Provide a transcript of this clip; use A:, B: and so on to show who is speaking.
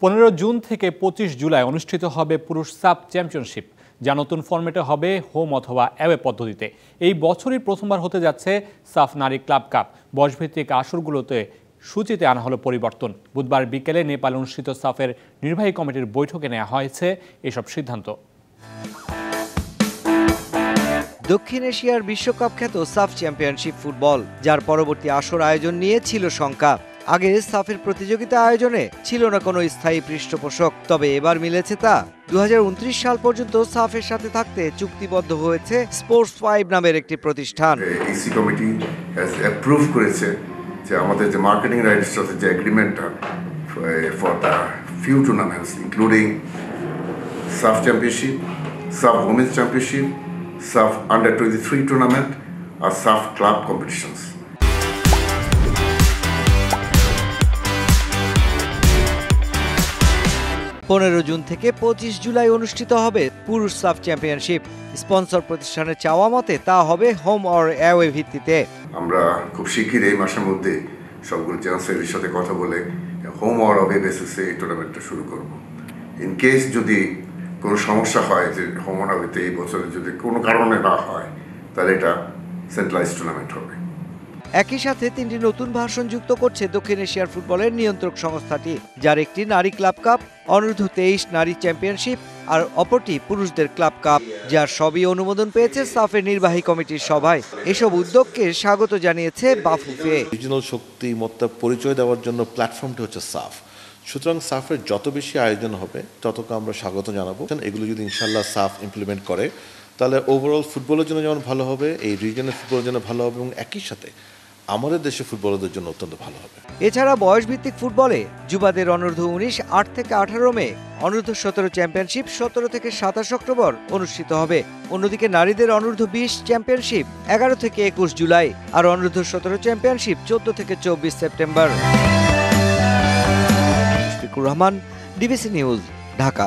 A: 15 June থেকে 25 জুলাই অনুষ্ঠিত হবে পুরুষ সাব চ্যাম্পিয়নশিপ, যা নতুন ফরম্যাটে হবে হোম অথবা অ্যাওয়ে পদ্ধতিতে। এই বছরই প্রথমবার হতে যাচ্ছে সাফ নারী ক্লাব কাপ। বয়সভিত্তিক আসরগুলোতে সূচিতে আনা হলো পরিবর্তন। বুধবার বিকেলে নেপালে অনুষ্ঠিত সাফের নির্বাহী কমিটির বৈঠকে নেওয়া হয়েছে এসব সিদ্ধান্ত।
B: দক্ষিণ এশিয়ার বিশ্বকাপ খ্যাত সাফ চ্যাম্পিয়নশিপ ফুটবল, যার পরবর্তী আসর আয়োজন নিয়ে ছিল শঙ্কা। আগে সাফের প্রতিযোগিতা আয়োজনে ছিল না কোনো স্থায়ী পৃষ্ঠপোষক, তবে এবার মিলেছে তা। 2029 সাল পর্যন্ত সাফের সাথে থাকতে চুক্তিবদ্ধ হয়েছে স্পোর্টস 5 নামের একটি প্রতিষ্ঠান।
C: ইসি কমিটি অ্যাপ্রুভ করেছে যে আমাদের যে মার্কেটিং রাইটস সাথে যে এগ্রিমেন্টটা for the few tournaments including SAFF championship, SAFF women's championship, SAFF under 23 tournament আর সাফ ক্লাব কম্পিটিশনস।
B: পনেরো জুন থেকে 25 জুলাই অনুষ্ঠিত হবে পুরুষ সাফ চ্যাম্পিয়নশিপ। স্পন্সর প্রতিষ্ঠানের চাওয়া মতে তা হবে হোম অর অ্যাওয়ে ভিত্তিতে।
C: আমরা খুব শিগগিরই এই মাসের মধ্যে সবগুলো চ্যান্সেলের সাথে কথা বলে হোম অর অ্যাওয়ে বেসিসে এই টুর্নামেন্টটা শুরু করব। ইন কেস যদি কোনো সমস্যা হয় যে হোম অর অ্যাওয়েতে এই বছরে যদি কোনো কারণে না হয়, তাহলে এটা সেন্ট্রালাইজ টুর্নামেন্ট হবে।
B: একই সাথে 3টি নতুন ভার্সন যুক্ত করছে দক্ষিণ এশিয়ার ফুটবলের নিয়ন্ত্রক সংস্থাটি, যার একটি নারী ক্লাব কাপ, অনূর্ধ্ব 23 নারী চ্যাম্পিয়নশিপ আর অপরটি পুরুষদের ক্লাব কাপ, যার সবই অনুমোদন পেয়েছে সাফের নির্বাহী কমিটির সভায়। এসব উদ্যোগকে স্বাগত জানিয়েছে বাফুফে।
D: রিজিনাল শক্তিমত্তা পরিচয় দেওয়ার জন্য প্ল্যাটফর্মটি হচ্ছে সাফ। সুতরাং সাফের যত বেশি আয়োজন হবে ততকে আমরা স্বাগত জানাবো। এগুলো যদি ইনশাল্লাহ সাফ ইমপ্লিমেন্ট করে, তাহলে ওভারঅল ফুটবলের জন্য যেমন ভালো হবে, এই রিজিয়নের ফুটবলের জন্য ভালো হবে এবং একই সাথে আমাদের দেশে ফুটবলারদের জন্য অত্যন্ত ভালো হবে।
B: এছাড়া বয়সভিত্তিক ফুটবলে যুবাদের অনূর্ধ্ব 19 8 থেকে 18 মে, অনূর্ধ্ব 17 চ্যাম্পিয়নশিপ 17 থেকে 27 অক্টোবর অনুষ্ঠিত হবে। অন্যদিকে নারীদের অনূর্ধ্ব 20 চ্যাম্পিয়নশিপ 11 থেকে 21 জুলাই আর অনূর্ধ্ব 17 চ্যাম্পিয়নশিপ 14 থেকে 24 September. Mushfiqur Rahman, DBC news, Dhaka.